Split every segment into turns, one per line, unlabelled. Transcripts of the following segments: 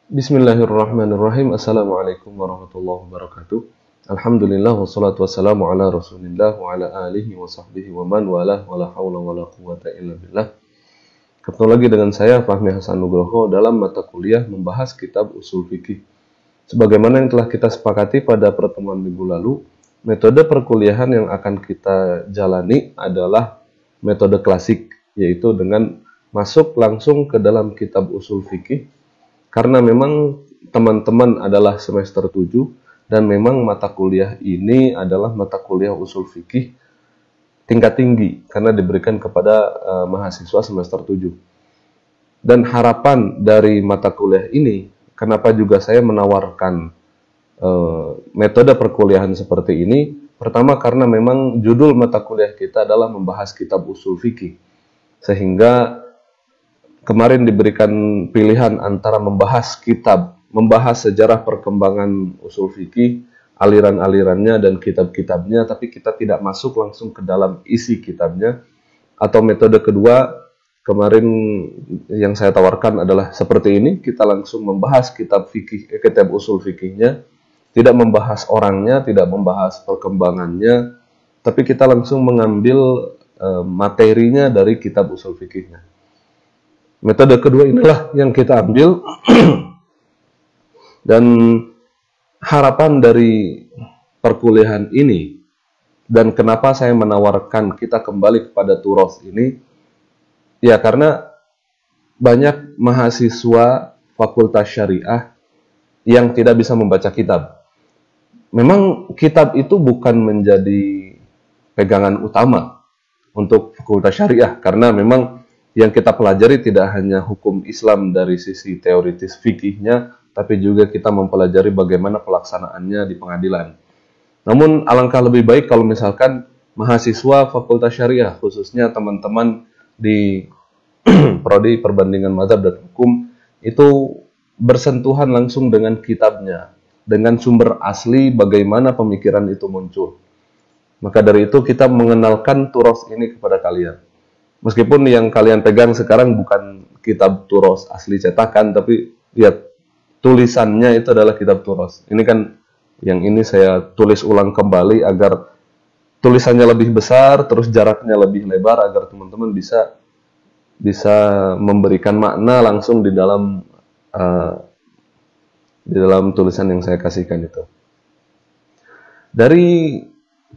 Bismillahirrahmanirrahim. Assalamualaikum warahmatullahi wabarakatuh. Alhamdulillah wassalatu wassalamu ala Rasulillah wa ala alihi wa sahbihi wa man walah wala haula wala quwata illa billah. Ketemu lagi dengan saya Fahmi Hasan Nugroho dalam mata kuliah membahas kitab usul fikih. Sebagaimana yang telah kita sepakati pada pertemuan minggu lalu, metode perkuliahan yang akan kita jalani adalah metode klasik, yaitu dengan masuk langsung ke dalam kitab usul fikih. Karena memang teman-teman adalah semester 7 dan memang mata kuliah ini adalah mata kuliah usul fikih tingkat tinggi karena diberikan kepada mahasiswa semester 7. Dan harapan dari mata kuliah ini, kenapa juga saya menawarkan metode perkuliahan seperti ini? Pertama karena memang judul mata kuliah kita adalah membahas kitab usul fikih. Sehingga kemarin diberikan pilihan antara membahas kitab, membahas sejarah perkembangan usul fikih, aliran-alirannya dan kitab-kitabnya, tapi kita tidak masuk langsung ke dalam isi kitabnya. Atau metode kedua, kemarin yang saya tawarkan adalah seperti ini, kita langsung membahas kitab usul fikihnya, tidak membahas orangnya, tidak membahas perkembangannya, tapi kita langsung mengambil materinya dari kitab usul fikihnya. Metode kedua inilah yang kita ambil dan harapan dari perkuliahan ini dan kenapa saya menawarkan kita kembali kepada turos ini, ya karena banyak mahasiswa fakultas syariah yang tidak bisa membaca kitab. Memang kitab itu bukan menjadi pegangan utama untuk fakultas syariah karena memang yang kita pelajari tidak hanya hukum Islam dari sisi teoritis fikihnya, tapi juga kita mempelajari bagaimana pelaksanaannya di pengadilan. Namun alangkah lebih baik kalau misalkan mahasiswa fakultas syariah, khususnya teman-teman di prodi perbandingan mazhab dan hukum, itu bersentuhan langsung dengan kitabnya, dengan sumber asli bagaimana pemikiran itu muncul. Maka dari itu kita mengenalkan turos ini kepada kalian. Meskipun yang kalian pegang sekarang bukan kitab turos asli cetakan, tapi ya tulisannya itu adalah kitab turos. Ini kan yang ini saya tulis ulang kembali agar tulisannya lebih besar, terus jaraknya lebih lebar agar teman-teman bisa memberikan makna langsung di dalam tulisan yang saya kasihkan itu. Dari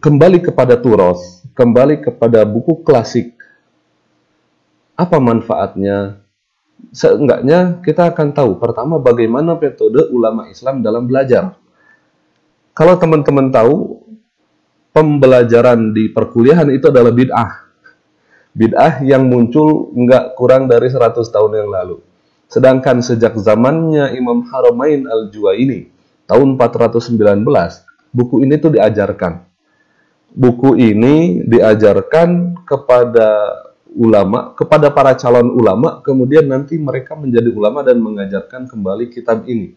kembali kepada turos, kembali kepada buku klasik. Apa manfaatnya? Seenggaknya kita akan tahu pertama bagaimana metode ulama Islam dalam belajar. Kalau teman-teman tahu, pembelajaran di perkuliahan itu adalah bid'ah. Bid'ah yang muncul nggak kurang dari 100 tahun yang lalu. Sedangkan sejak zamannya Imam Haramain Al-Juwaini, tahun 419, buku ini tuh diajarkan. Buku ini diajarkan kepada ulama, kepada para calon ulama, kemudian nanti mereka menjadi ulama dan mengajarkan kembali kitab ini.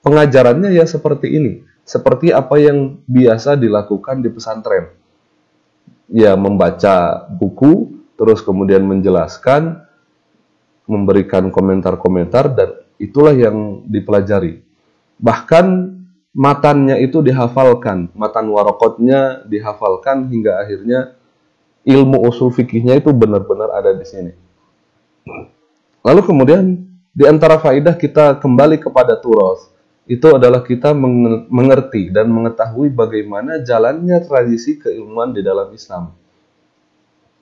Pengajarannya ya seperti ini, seperti apa yang biasa dilakukan di pesantren. Ya membaca buku, terus kemudian menjelaskan, memberikan komentar-komentar, dan itulah yang dipelajari. Bahkan matannya itu dihafalkan, matan warokotnya dihafalkan hingga akhirnya ilmu usul fikihnya itu benar-benar ada di sini. Lalu kemudian di antara faidah kita kembali kepada turos, itu adalah kita mengerti dan mengetahui bagaimana jalannya tradisi keilmuan di dalam Islam.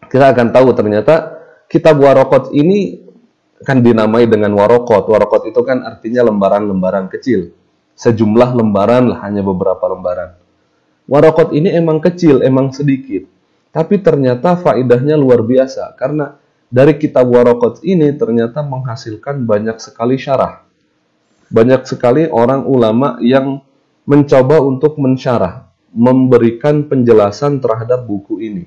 Kita akan tahu ternyata kitab warokot ini kan dinamai dengan warokot. Warokot itu kan artinya lembaran-lembaran kecil. Sejumlah lembaran lah, hanya beberapa lembaran. Warokot ini emang kecil, emang sedikit. Tapi ternyata faedahnya luar biasa, karena dari kitab warokot ini ternyata menghasilkan banyak sekali syarah. Banyak sekali orang ulama yang mencoba untuk mensyarah, memberikan penjelasan terhadap buku ini.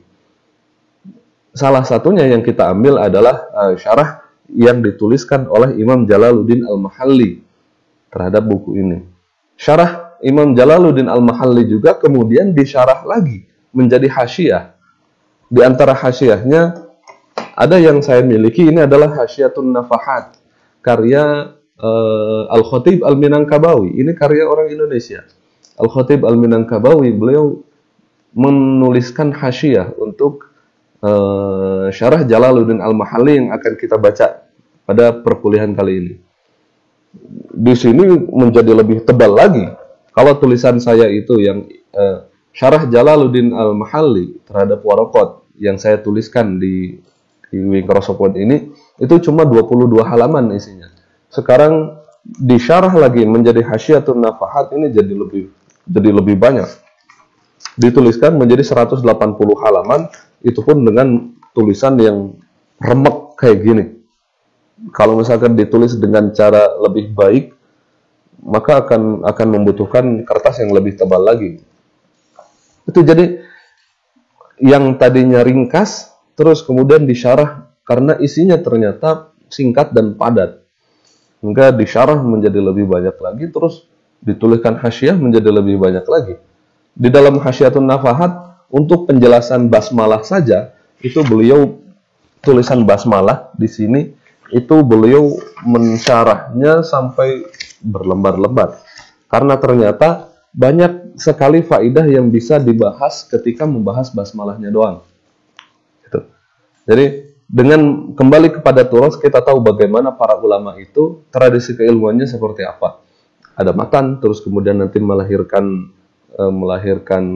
Salah satunya yang kita ambil adalah syarah yang dituliskan oleh Imam Jalaluddin Al-Mahalli terhadap buku ini. Syarah Imam Jalaluddin Al-Mahalli juga kemudian disyarah lagi menjadi hasyiah. Di antara hasyiahnya ada yang saya miliki, ini adalah Hasyiatun Nafahat, karya Al-Khatib Al-Minangkabawi. Ini karya orang Indonesia. Al-Khatib Al-Minangkabawi, beliau menuliskan hasyiah untuk syarah Jalaluddin Al-Mahalli yang akan kita baca pada perkuliahan kali ini. Di sini menjadi lebih tebal lagi. Kalau tulisan saya itu yang syarah Jalaluddin Al-Mahalli terhadap Waraqat yang saya tuliskan di Microsoft Word ini, itu cuma 22 halaman isinya. Sekarang disyarah lagi menjadi Hasyiatun Nafahat, ini jadi lebih banyak. Dituliskan menjadi 180 halaman, itu pun dengan tulisan yang remek kayak gini. Kalau misalkan ditulis dengan cara lebih baik, maka akan membutuhkan kertas yang lebih tebal lagi. Itu jadi yang tadinya ringkas, terus kemudian disyarah karena isinya ternyata singkat dan padat. Hingga disyarah menjadi lebih banyak lagi, terus dituliskan hasyiah menjadi lebih banyak lagi. Di dalam Hasyiatun Nafahat, untuk penjelasan basmalah saja, itu beliau tulisan basmalah di sini, itu beliau mensyarahnya sampai berlembar-lembar. Karena ternyata banyak sekali faidah yang bisa dibahas ketika membahas basmalahnya doang. Gitu. Jadi dengan kembali kepada turos, kita tahu bagaimana para ulama itu tradisi keilmuannya seperti apa. Ada matan, terus kemudian nanti melahirkan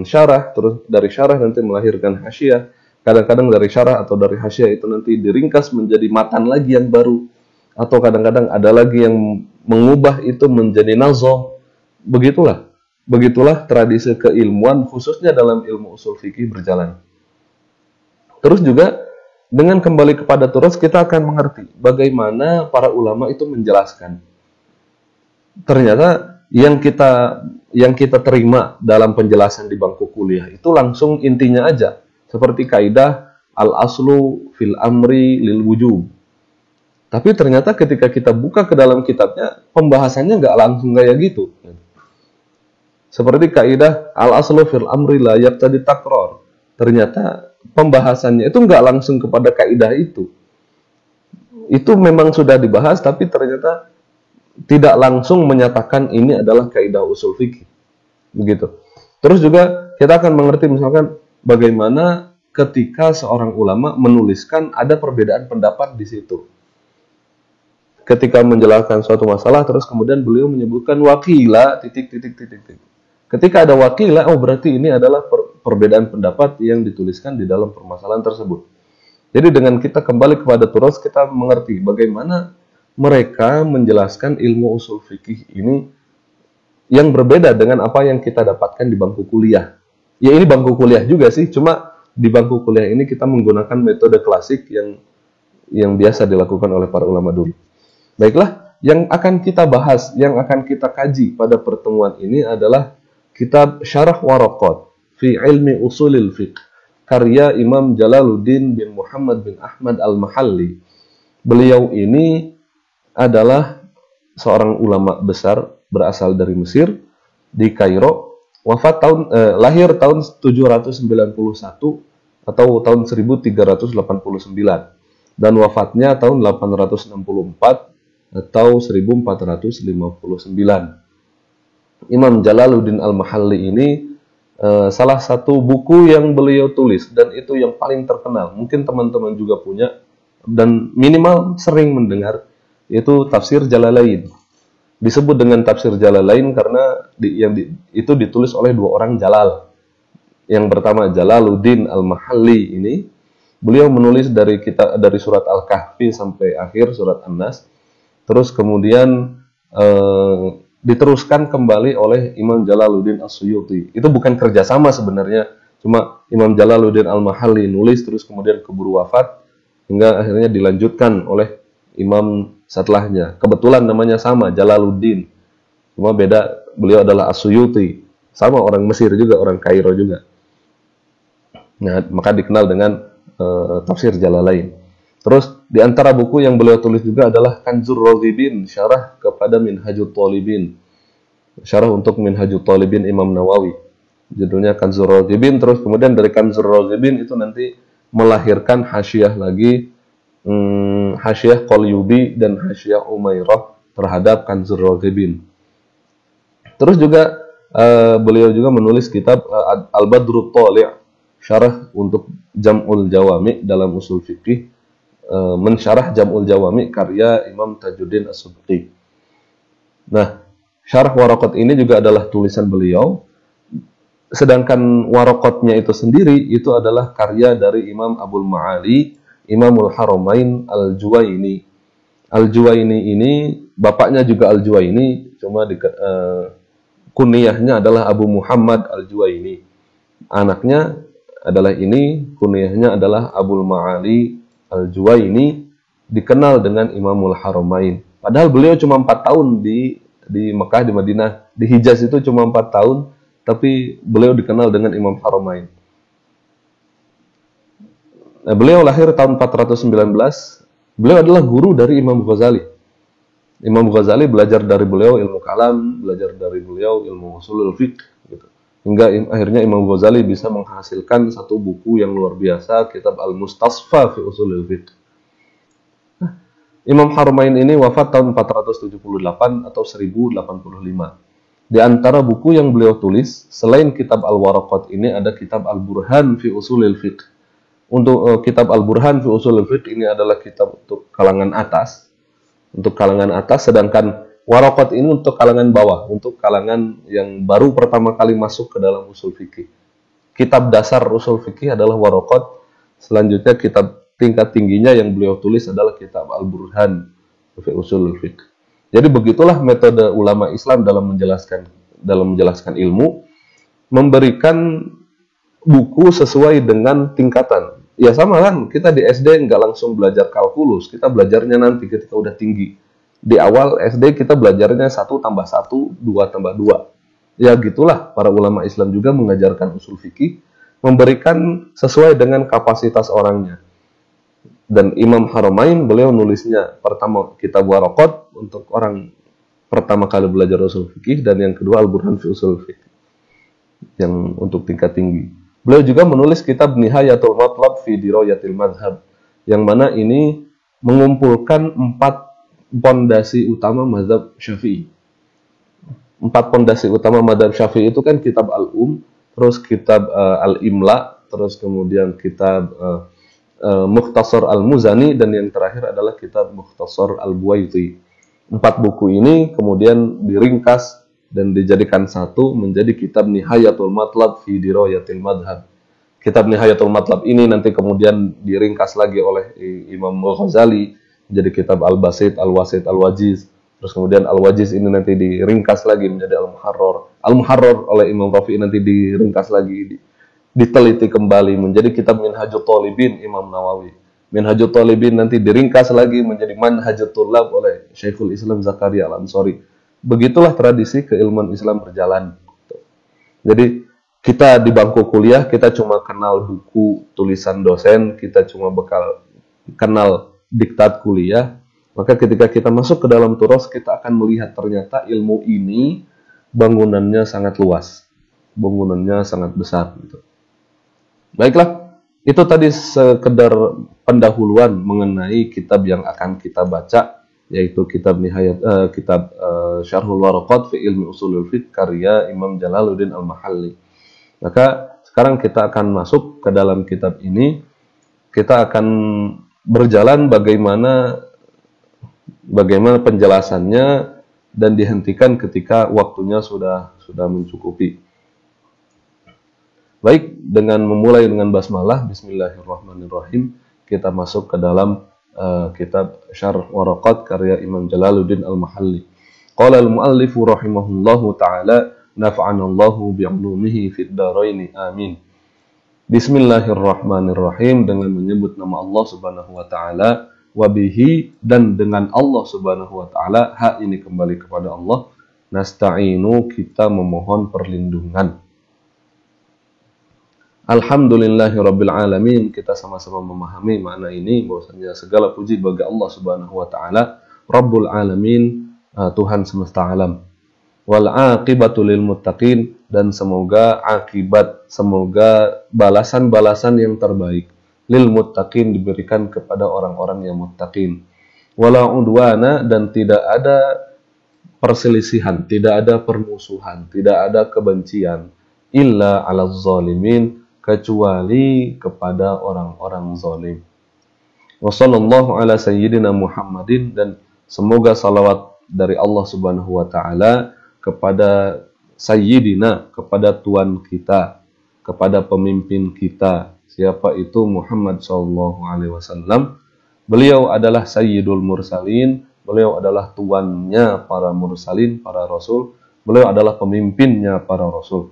syarah, terus dari syarah nanti melahirkan hasyiah. Kadang-kadang dari syarah atau dari hasyiah itu nanti diringkas menjadi matan lagi yang baru, atau kadang-kadang ada lagi yang mengubah itu menjadi nazam. Begitulah tradisi keilmuan khususnya dalam ilmu usul fikih berjalan. Terus juga dengan kembali kepada turas, kita akan mengerti bagaimana para ulama itu menjelaskan. Ternyata yang kita terima dalam penjelasan di bangku kuliah itu langsung intinya aja, seperti kaidah al-aslu fil amri lil wujub. Tapi ternyata ketika kita buka ke dalam kitabnya, pembahasannya nggak langsung kayak gitu. Seperti kaidah al-aslu fil amri la yaqtadi takror. Ternyata pembahasannya itu nggak langsung kepada kaidah itu. Itu memang sudah dibahas, tapi ternyata tidak langsung menyatakan ini adalah kaidah usul fikih. Begitu. Terus juga kita akan mengerti misalkan bagaimana ketika seorang ulama menuliskan ada perbedaan pendapat di situ. Ketika menjelaskan suatu masalah, terus kemudian beliau menyebutkan wakila titik. Ketika ada wakila, oh berarti ini adalah perbedaan pendapat yang dituliskan di dalam permasalahan tersebut. Jadi dengan kita kembali kepada turas, kita mengerti bagaimana mereka menjelaskan ilmu usul fikih ini yang berbeda dengan apa yang kita dapatkan di bangku kuliah. Ya ini bangku kuliah juga sih, cuma di bangku kuliah ini kita menggunakan metode klasik yang biasa dilakukan oleh para ulama dulu. Baiklah, yang akan kita bahas, yang akan kita kaji pada pertemuan ini adalah kitab Syarah Waraqat fi Ilmi Usulil Fiqh, karya Imam Jalaluddin bin Muhammad bin Ahmad Al-Mahalli. Beliau ini adalah seorang ulama besar berasal dari Mesir, di Kairo, lahir tahun 791 atau tahun 1389 dan wafatnya tahun 864 atau 1459. Imam Jalaluddin Al-Mahalli ini salah satu buku yang beliau tulis dan itu yang paling terkenal. Mungkin teman-teman juga punya dan minimal sering mendengar, yaitu Tafsir Jalalain. Disebut dengan Tafsir Jalalain karena itu ditulis oleh dua orang Jalal. Yang pertama Jalaluddin Al-Mahalli ini, beliau menulis dari surat Al-Kahfi sampai akhir surat An-Nas. Terus kemudian diteruskan kembali oleh Imam Jalaluddin As-Suyuti. Itu bukan kerjasama sebenarnya, cuma Imam Jalaluddin Al-Mahalli nulis terus kemudian keburu wafat hingga akhirnya dilanjutkan oleh imam setelahnya. Kebetulan namanya sama, Jalaluddin. Cuma beda, beliau adalah As-Suyuti. Sama orang Mesir juga, orang Kairo juga. Nah, maka dikenal dengan Tafsir Jalalain. Terus di antara buku yang beliau tulis juga adalah Kanzur Raghibin, syarah kepada Minhajut Thalibin. Syarah untuk Minhajut Thalibin Imam Nawawi. Judulnya Kanzur Raghibin. Terus kemudian dari Kanzur Raghibin itu nanti melahirkan hasyiah lagi, hasyiah Qalyubi dan hasyiah Umairah terhadap Kanzur Raghibin. Terus juga beliau juga menulis kitab Al-Badrut Thali', syarah untuk Jam'ul Jawami dalam usul fikih, mensyarah Jam'ul Jawami karya Imam Tajuddin As-Subki. Nah, syarah Waraqat ini juga adalah tulisan beliau, sedangkan Waraqatnya itu sendiri itu adalah karya dari Imam Abul Ma'ali, Imamul Haramain Al-Juwaini. Al-Juwaini ini bapaknya juga Al-Juwaini, cuma kunyahnya adalah Abu Muhammad Al-Juwaini. Anaknya adalah ini, kunyahnya adalah Abul Ma'ali Al-Juwaini, dikenal dengan Imamul Haramain. Padahal beliau cuma 4 tahun di Mekah, di Madinah, di Hijaz itu cuma 4 tahun, tapi beliau dikenal dengan Imam Haramain. Nah, beliau lahir tahun 419. Beliau adalah guru dari Imam Ghazali. Imam Ghazali belajar dari beliau ilmu kalam, belajar dari beliau ilmu usulul fiqh, gitu. Hingga akhirnya Imam Ghazali bisa menghasilkan satu buku yang luar biasa, kitab Al-Mustasfa fi Usulul Fiqh. Imam Haramain ini wafat tahun 478 atau 1085. Di antara buku yang beliau tulis, selain kitab Al-Waraqat ini ada kitab Al-Burhan fi Usulul Fiqh. Untuk kitab Al-Burhan fi Usulul Fiqh ini adalah kitab untuk kalangan atas. Untuk kalangan atas, sedangkan Waraqat ini untuk kalangan bawah, untuk kalangan yang baru pertama kali masuk ke dalam usul fikih. Kitab dasar usul fikih adalah Waraqat. Selanjutnya kitab tingkat tingginya yang beliau tulis adalah kitab Al-Burhan fi Usulul Fiqh. Jadi begitulah metode ulama Islam dalam menjelaskan ilmu, memberikan buku sesuai dengan tingkatan. Ya sama kan, kita di SD nggak langsung belajar kalkulus, kita belajarnya nanti ketika udah tinggi. Di awal SD kita belajarnya 1 tambah 1, 2 tambah 2. Ya gitulah, para ulama Islam juga mengajarkan usul fikih, memberikan sesuai dengan kapasitas orangnya. Dan Imam Haramain beliau nulisnya pertama kitab Waraqat untuk orang pertama kali belajar usul fikih, dan yang kedua Al-Burhan fi Usul Fikih yang untuk tingkat tinggi. Beliau juga menulis kitab Nihayatul Matlab fi Dirayatil Madhab, yang mana ini mengumpulkan 4 pondasi utama mazhab Syafi'i. 4 pondasi utama mazhab Syafi'i itu kan kitab terus kitab Al-Imla, terus kemudian kitab Mukhtasar Al-Muzani, dan yang terakhir adalah kitab Mukhtasar Al-Buwaiti. 4 buku ini kemudian diringkas dan dijadikan satu menjadi kitab Nihayatul Matlab fi Dirayatil Madhab. Kitab Nihayatul Matlab ini nanti kemudian diringkas lagi oleh Imam Ghazali menjadi kitab Al-Basit, Al-Wasit, Al-Wajiz. Terus kemudian Al-Wajiz ini nanti diringkas lagi menjadi Al-Muharrar. Al-Muharrar oleh Imam Rafi'i nanti diringkas lagi, diteliti kembali menjadi kitab Minhajut Thalibin Imam Nawawi. Minhajut Thalibin nanti diringkas lagi menjadi Manhajut Thullab oleh Syekhul Islam Zakaria Al-Ansari. Begitulah tradisi keilmuan Islam berjalan. Jadi kita di bangku kuliah, kita cuma kenal buku tulisan dosen, kita cuma kenal diktat kuliah. Maka ketika kita masuk ke dalam turos, kita akan melihat ternyata ilmu ini bangunannya sangat luas, bangunannya sangat besar. Gitu. Baiklah, itu tadi sekedar pendahuluan mengenai kitab yang akan kita baca, yaitu kitab Syarhul Waraqat fi Ilmi Usulul Fiqh karya Imam Jalaluddin Al-Mahalli. Maka sekarang kita akan masuk ke dalam kitab ini. Kita akan berjalan bagaimana penjelasannya, dan dihentikan ketika waktunya sudah mencukupi. Baik, dengan memulai dengan basmalah, bismillahirrahmanirrahim, kita masuk ke dalam kitab Syarh Waraqat karya Imam Jalaluddin Al-Mahalli. Qala al-muallifu rahimahullahu ta'ala, nafa'anallahu bi'ulumihi fid dharain, amin. Bismillahirrahmanirrahim, dengan menyebut nama Allah Subhanahu wa taala, wabihi, dan dengan Allah Subhanahu wa taala, hak ini kembali kepada Allah, nasta'inu, kita memohon perlindungan. Alhamdulillahirabbil alamin, kita sama-sama memahami makna ini bahwasanya segala puji bagi Allah Subhanahu wa taala, Rabbul alamin, Tuhan semesta alam. Wal aqibatu lil muttaqin, dan semoga balasan-balasan yang terbaik lil muttaqin diberikan kepada orang-orang yang muttaqin. wala udwana, dan tidak ada perselisihan, tidak ada permusuhan, tidak ada kebencian, illa 'alaz zalimin, kecuali kepada orang-orang zalim. Wa sallallahu ala sayyidina Muhammadin, dan semoga salawat dari Allah Subhanahu wa taala kepada sayyidina, kepada tuan kita, kepada pemimpin kita. Siapa itu? Muhammad sallallahu alaihi wasallam. Beliau adalah sayyidul mursalin, beliau adalah tuannya para mursalin, para rasul, beliau adalah pemimpinnya para rasul.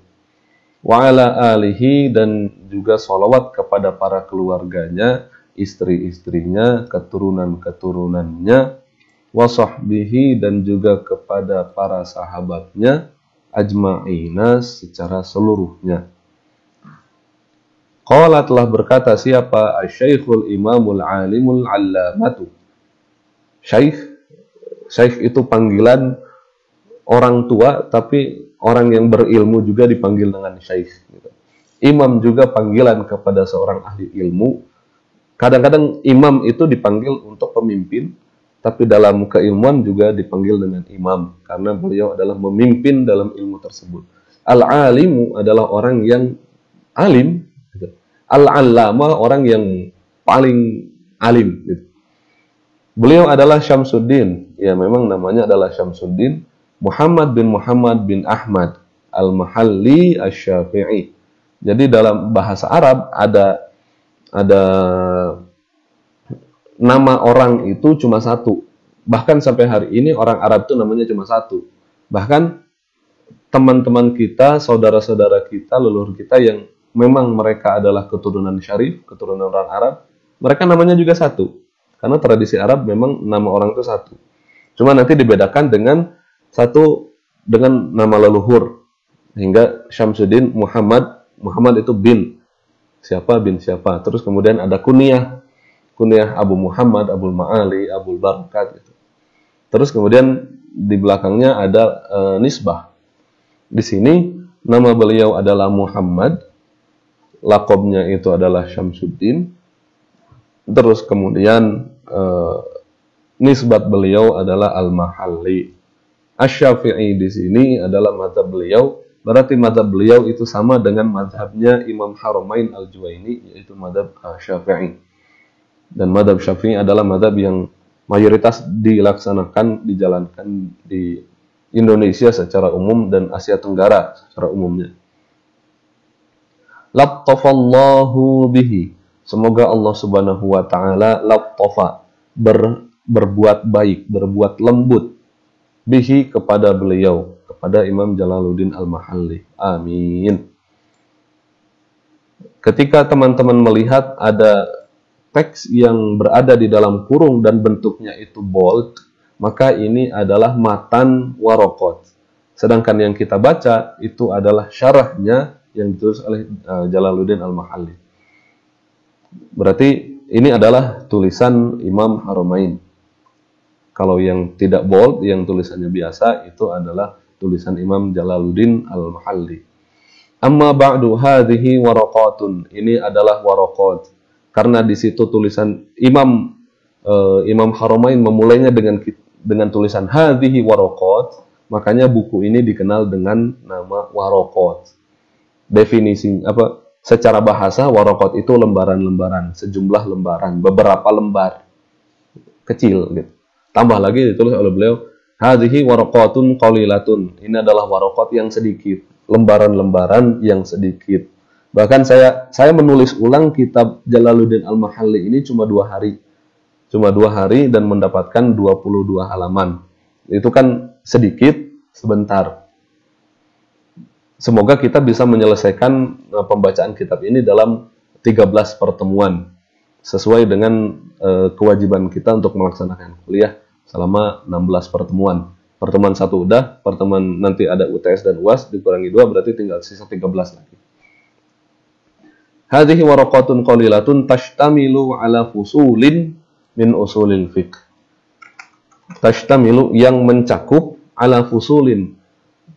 Wa ala alihi, dan juga salawat kepada para keluarganya, istri-istrinya, keturunan-keturunannya, wa sahbihi, dan juga kepada para sahabatnya, ajma'ina, secara seluruhnya. Qala, telah berkata siapa? Asy-Syaikhul Imamul Alimul Allamatu. Syekh itu panggilan orang tua, tapi orang yang berilmu juga dipanggil dengan syekh. Imam juga panggilan kepada seorang ahli ilmu. Kadang-kadang imam itu dipanggil untuk pemimpin, tapi dalam keilmuan juga dipanggil dengan imam, karena beliau adalah memimpin dalam ilmu tersebut. Al-alimu adalah orang yang alim. Al-allama orang yang paling alim. Beliau adalah Syamsuddin. Ya, memang namanya adalah Syamsuddin Muhammad bin Ahmad Al-Mahalli Asy-Syafi'i. Jadi dalam bahasa Arab ada nama orang itu cuma satu. Bahkan sampai hari ini orang Arab itu namanya cuma satu. Bahkan teman-teman kita, saudara-saudara kita, leluhur kita yang memang mereka adalah keturunan syarif, keturunan orang Arab, mereka namanya juga satu. Karena tradisi Arab memang nama orang itu satu. Cuma nanti dibedakan dengan nama leluhur. Hingga Syamsuddin Muhammad itu bin siapa. Terus kemudian ada kunyah Abu Muhammad, Abul Ma'ali, Abul Barakat gitu. Terus kemudian di belakangnya ada nisbah. Di sini nama beliau adalah Muhammad, laqabnya itu adalah Syamsuddin. Terus kemudian nisbat beliau adalah Al-Mahalli. Asy-Syafi'i di sini adalah mazhab beliau. Berarti mazhab beliau itu sama dengan mazhabnya Imam Haramain Al-Juwaini, yaitu mazhab Syafi'i. Dan mazhab Syafi'i adalah mazhab yang mayoritas dijalankan di Indonesia secara umum dan Asia Tenggara secara umumnya. Lattafallahu bihi. Semoga Allah Subhanahu wa taala lattafa, berbuat baik, berbuat lembut, bihi, kepada beliau, kepada Imam Jalaluddin Al-Mahalli. Amin. Ketika teman-teman melihat ada teks yang berada di dalam kurung dan bentuknya itu bold, maka ini adalah matan waraqat. Sedangkan yang kita baca itu adalah syarahnya yang ditulis oleh Jalaluddin Al-Mahalli. Berarti ini adalah tulisan Imam Haramain. Kalau yang tidak bold, yang tulisannya biasa, itu adalah tulisan Imam Jalaluddin Al-Mahalli. Amma ba'du hadhihi waraqatun. Ini adalah waraqat. Karena di situ tulisan Imam Haramain memulainya dengan tulisan hadhihi waraqat, makanya buku ini dikenal dengan nama waraqat. Definisi secara bahasa waraqat itu lembaran-lembaran, sejumlah lembaran, beberapa lembar kecil gitu. Tambah lagi ditulis oleh beliau hadhihi waraqatun qalilatun. Ini adalah waraqat yang sedikit, lembaran-lembaran yang sedikit. Bahkan saya menulis ulang kitab Jalaluddin Al-Mahalli ini cuma 2 hari. Cuma 2 hari dan mendapatkan 22 halaman. Itu kan sedikit, sebentar. Semoga kita bisa menyelesaikan pembacaan kitab ini dalam 13 pertemuan. Sesuai dengan kewajiban kita untuk melaksanakan kuliah selama 16 pertemuan. Pertemuan 1 udah, pertemuan nanti ada UTS dan UAS, dikurangi 2 berarti tinggal sisa 13 lagi. Hadhihi waraqatun qalilatun tashtamilu ala fusulin min usulil fiqh. Tashtamilu yang mencakup ala fusulin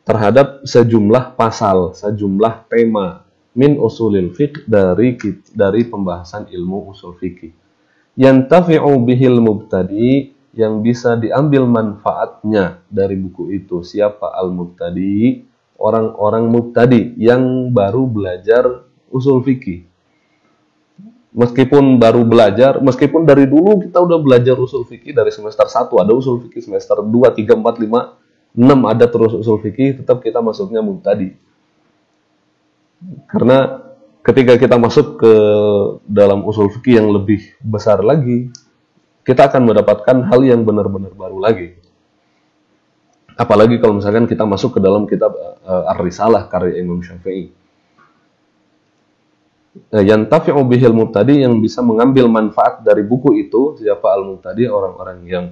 terhadap sejumlah pasal, sejumlah tema min usulil fiqh dari pembahasan ilmu usul fikih. Yantafi'u bihil mubtadi, yang bisa diambil manfaatnya dari buku itu. Siapa al-mubtadi? Orang-orang mubtadi yang baru belajar usul fikih. Meskipun baru belajar, meskipun dari dulu kita udah belajar usul fikih dari semester 1 ada usul fikih, semester 2, 3, 4, 5, 6 ada terus usul fikih, tetap kita masuknya mubtadi. Karena ketika kita masuk ke dalam usul fikih yang lebih besar lagi, kita akan mendapatkan hal yang benar-benar baru lagi. Apalagi kalau misalkan kita masuk ke dalam kitab Ar-Risalah karya Imam Syafi'i. Yantafi'u bihil mubtadi, yang bisa mengambil manfaat dari buku itu. Siapa al-mubtadi? Orang-orang yang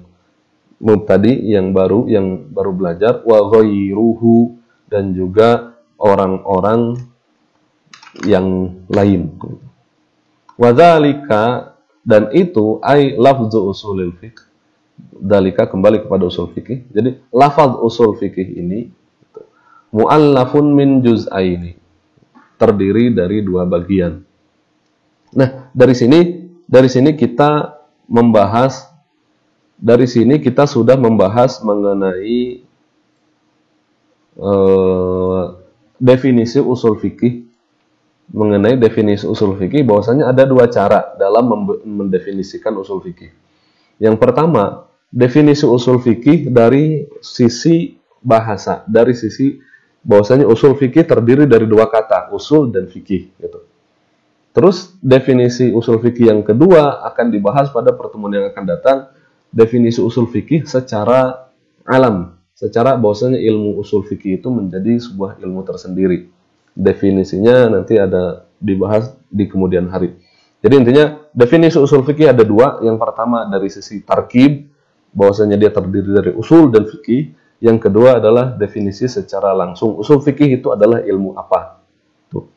mubtadi, yang baru belajar. Wa ghairuhu, dan juga orang-orang yang lain. Wa dzalika, dan itu ai lafzu usulil fiqh. Dzalika kembali kepada usul fikih. Jadi lafaz usul fikih ini mu'allafun min juz'aini, terdiri dari 2 bagian. Nah, dari sini kita membahas, dari sini kita sudah membahas mengenai definisi usul fikih. Mengenai definisi usul fikih, bahwasanya ada 2 cara dalam mendefinisikan usul fikih. Yang pertama, definisi usul fikih dari sisi bahasa, dari sisi bahwasanya usul fikih terdiri dari 2 kata, usul dan fikih, gitu. Terus definisi usul fikih yang kedua akan dibahas pada pertemuan yang akan datang, definisi usul fikih secara alam, secara bahwasanya ilmu usul fikih itu menjadi sebuah ilmu tersendiri. Definisinya nanti ada dibahas di kemudian hari. Jadi intinya definisi usul fikih ada 2, yang pertama dari sisi tarkib, bahwasanya dia terdiri dari usul dan fikih. Yang kedua adalah definisi secara langsung. Usul fikih itu adalah ilmu apa? Tuh.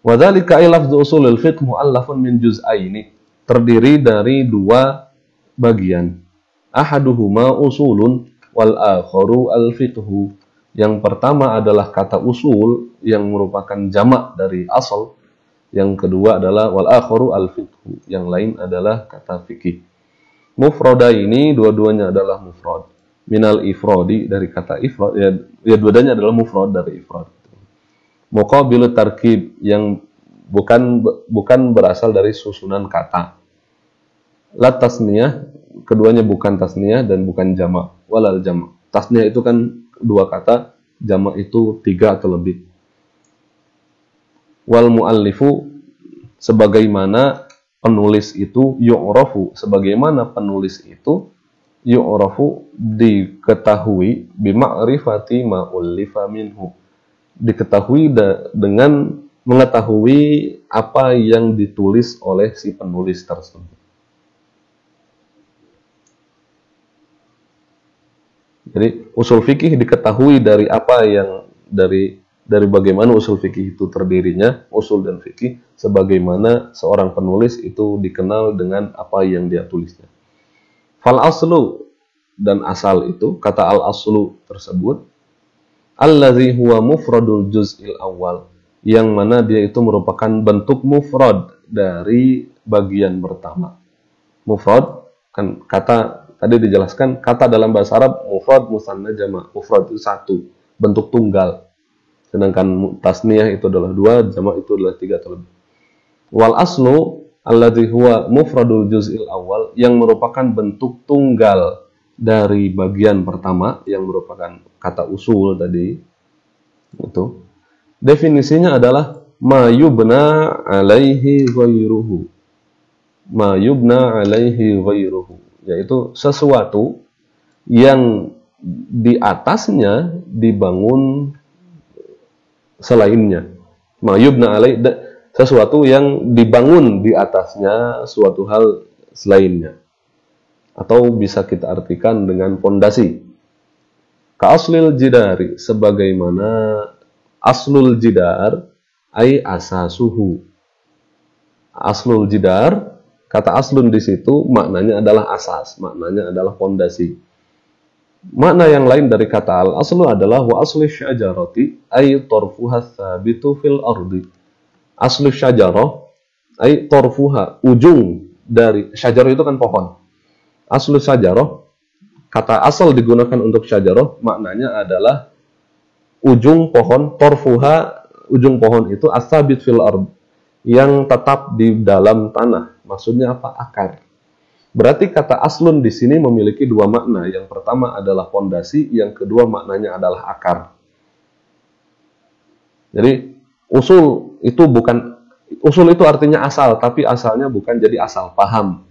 Wa dzalika lafdzu usulul fiqh mu'allafun min juz'aini, terdiri dari 2 bagian. Ahaduhuma usulun wal akharu al fiqhu. Yang pertama adalah kata usul yang merupakan jamak dari asal. Yang kedua adalah wal akharu al fiqhu. Yang lain adalah kata fikih. Mufrada ini dua-duanya adalah mufrad. Minal ifrodi, dari kata ifrad, ya dua-duanya adalah mufrad dari ifrad. Muqabilut tarkib, yang bukan berasal dari susunan kata. La tasniyah, keduanya bukan tasniyah dan bukan jamak. Walal jamak. Tasniyah itu kan 2 kata, jamak itu 3 atau lebih. Wal muallifu, sebagaimana penulis itu, yu'rafu, sebagaimana penulis itu yu'rafu, diketahui, bima'rifati ma'ullifa minhu, diketahui dengan mengetahui apa yang ditulis oleh si penulis tersebut. Jadi usul fikih diketahui dari apa yang dari bagaimana usul fikih itu terdirinya, usul dan fikih, sebagaimana seorang penulis itu dikenal dengan apa yang dia tulisnya. Fal aslu, dan asal itu, kata al aslu tersebut, allazi huwa mufradul juz'il awal, yang mana dia itu merupakan bentuk mufrad dari bagian pertama. Mufrad kan kata tadi dijelaskan, kata dalam bahasa Arab mufrad, musanna, jamak. Mufrad itu 1, bentuk tunggal. Sedangkan tasniyah itu adalah 2, jamak itu adalah 3 atau lebih. Wal aslu alladzi huwa mufradul juz'il awal, yang merupakan bentuk tunggal dari bagian pertama, yang merupakan kata usul tadi. Itu definisinya adalah ma yubna alaihi ghairuhu. Ma yubna alaihi ghairuhu, yaitu sesuatu yang di atasnya dibangun selainnya. Ma yubna alaihi, sesuatu yang dibangun di atasnya suatu hal selainnya. Atau bisa kita artikan dengan fondasi. Ka aslil jidari, sebagaimana aslul jidar ai asasuhu. Aslul jidar, kata aslun di situ maknanya adalah asas, maknanya adalah fondasi. Makna yang lain dari kata al aslu adalah wa asli syajarati ay tarfuha tsabitu fil ardi. Aslu syajarah ay tarfuha, ujung dari syajarah itu kan pohon. Aslu syajarah, kata asal digunakan untuk syajarah, maknanya adalah ujung pohon, torfuha, ujung pohon itu asabit fil ard, yang tetap di dalam tanah. Maksudnya apa? Akar. Berarti kata aslun di sini memiliki dua makna. Yang pertama adalah pondasi, yang kedua maknanya adalah akar. Jadi usul itu artinya asal, tapi asalnya bukan jadi asal paham.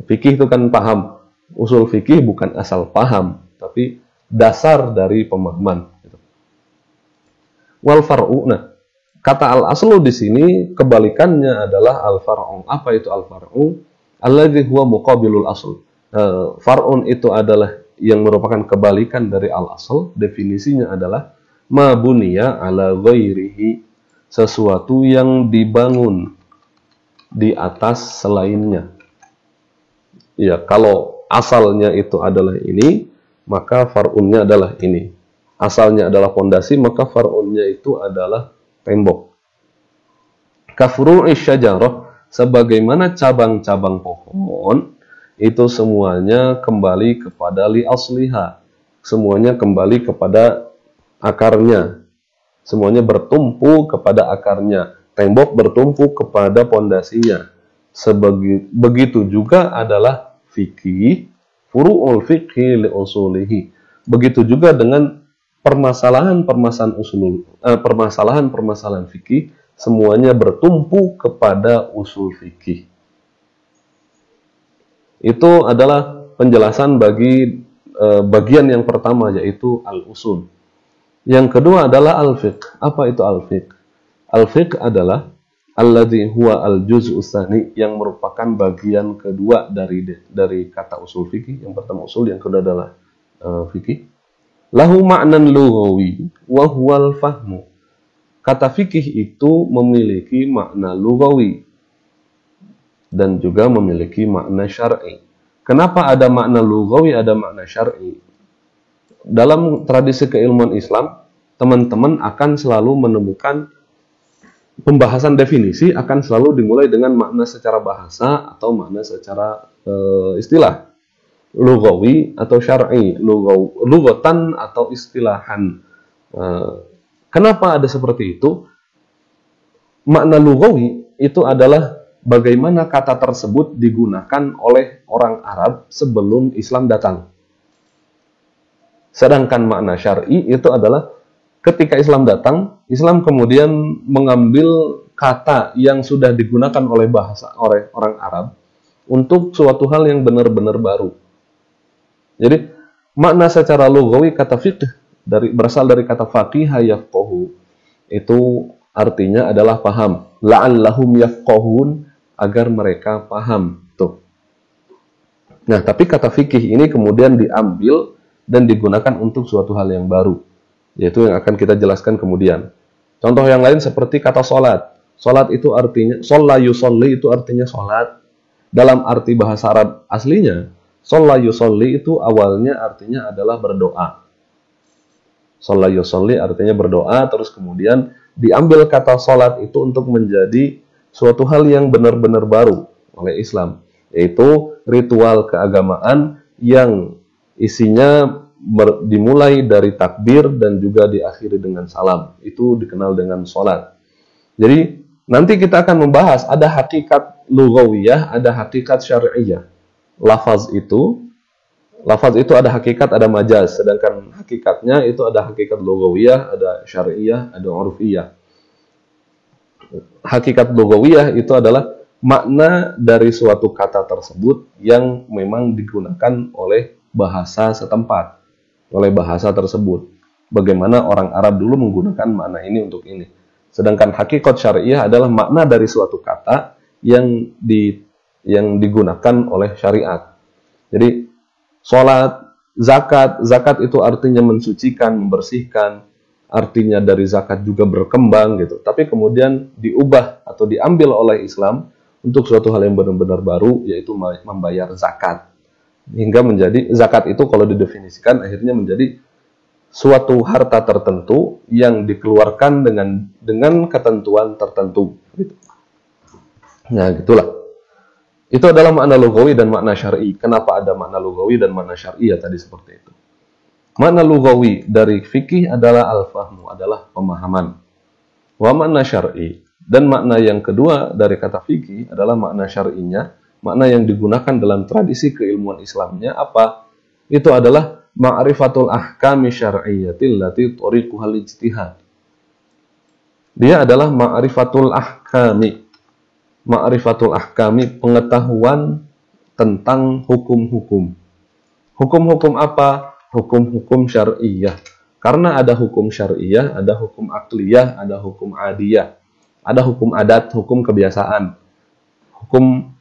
Fikih itu kan paham. Usul fikih bukan asal paham, tapi dasar dari pemahaman. Wal far'u. Nah, kata al-aslu di sini kebalikannya adalah al-far'u. Apa itu al-far'u? Alladzi huwa muqabilul asl. Far'un itu adalah yang merupakan kebalikan dari al-asl. Definisinya adalah ma buniya ala ghairihi, sesuatu yang dibangun di atas selainnya. Ya, kalau asalnya itu adalah ini, maka far'unnya adalah ini. Asalnya adalah pondasi, maka far'unnya itu adalah tembok. Kafru'i syajarah, sebagaimana cabang-cabang pohon, itu semuanya kembali kepada li asliha. Semuanya kembali kepada akarnya. Semuanya bertumpu kepada akarnya. Tembok bertumpu kepada pondasinya. Begitu juga adalah fikih, furu'ul fikhi li usulihi. Begitu juga dengan permasalahan fikih, semuanya bertumpu kepada usul fikih. Itu adalah penjelasan bagi bagian yang pertama, yaitu al-usul. Yang kedua adalah al-fiqh. Apa itu al-fiqh? Al-fiqh adalah alladzi huwa al-juz'u tsani, yang merupakan bagian kedua dari kata usul fikih. Yang pertama usul, yang kedua adalah fikih. Lahu ma'nan lughawi wa huwal fahmu. Kata fikih itu memiliki makna lughawi dan juga memiliki makna syar'i. Kenapa ada makna lughawi, ada makna syar'i? Dalam tradisi keilmuan Islam, teman-teman akan selalu menemukan pembahasan definisi akan selalu dimulai dengan makna secara bahasa atau makna secara istilah. Lughawi atau syar'i, lughatan atau istilahan. Kenapa ada seperti itu? Makna lughawi itu adalah bagaimana kata tersebut digunakan oleh orang Arab sebelum Islam datang. Sedangkan makna syar'i itu adalah ketika Islam datang, Islam kemudian mengambil kata yang sudah digunakan oleh orang Arab untuk suatu hal yang benar-benar baru. Jadi makna secara lughawi kata fiqh berasal dari kata faqiha yafqahu. Itu artinya adalah paham. La'allahum yafqahun, agar mereka paham. Tuh. Nah, tapi kata fikih ini kemudian diambil dan digunakan untuk suatu hal yang baru, yaitu yang akan kita jelaskan kemudian. Contoh yang lain seperti kata sholat. Sholat itu artinya, sholla yusolli itu artinya sholat. Dalam arti bahasa Arab aslinya, sholla yusolli itu awalnya artinya adalah berdoa. Sholla yusolli artinya berdoa, terus kemudian diambil kata sholat itu untuk menjadi suatu hal yang benar-benar baru oleh Islam, yaitu ritual keagamaan yang isinya dimulai dari takbir dan juga diakhiri dengan salam. Itu dikenal dengan sholat. Jadi nanti kita akan membahas ada hakikat lughawiyah, ada hakikat syar'iyah. Lafaz itu ada hakikat, ada majaz. Sedangkan hakikatnya itu ada hakikat lughawiyah, ada syar'iyah, ada urfiyah. Hakikat lughawiyah itu adalah makna dari suatu kata tersebut yang memang digunakan oleh bahasa setempat, oleh bahasa tersebut. Bagaimana orang Arab dulu menggunakan makna ini untuk ini. Sedangkan hakikat syariah adalah makna dari suatu kata yang digunakan oleh syariat. Jadi sholat, zakat itu artinya mensucikan, membersihkan. Artinya dari zakat juga berkembang gitu. Tapi kemudian diubah atau diambil oleh Islam untuk suatu hal yang benar-benar baru, yaitu membayar zakat. Hingga menjadi zakat itu kalau didefinisikan akhirnya menjadi suatu harta tertentu yang dikeluarkan dengan ketentuan tertentu gitu. Nah, gitulah. Itu adalah makna lugawi dan makna syar'i. Kenapa ada makna lugawi dan makna syar'i ya tadi seperti itu. Makna lugawi dari fikih adalah al-fahmu, adalah pemahaman. Wa makna syar'i, dan makna yang kedua dari kata fikih adalah makna syar'inya, makna yang digunakan dalam tradisi keilmuan Islamnya apa? Itu adalah ma'rifatul ahkami syar'iyyatil lati tariquhal ijtihad. Dia adalah ma'rifatul ahkami. Ma'rifatul ahkami, pengetahuan tentang hukum-hukum. Hukum-hukum apa? Hukum-hukum syar'iyah. Karena ada hukum syar'iyah, ada hukum akliyah, ada hukum adiyah. Ada hukum adat, hukum kebiasaan. Hukum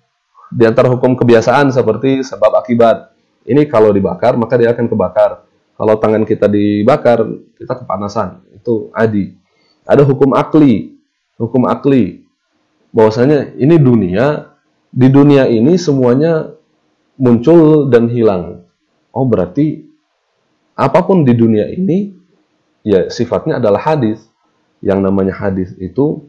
di antara hukum kebiasaan seperti sebab akibat. Ini kalau dibakar, maka dia akan kebakar. Kalau tangan kita dibakar, kita kepanasan. Itu adi. Ada hukum akli. Hukum akli. Bahwasanya ini dunia, di dunia ini semuanya muncul dan hilang. Oh, berarti apapun di dunia ini ya sifatnya adalah hadis. Yang namanya hadis itu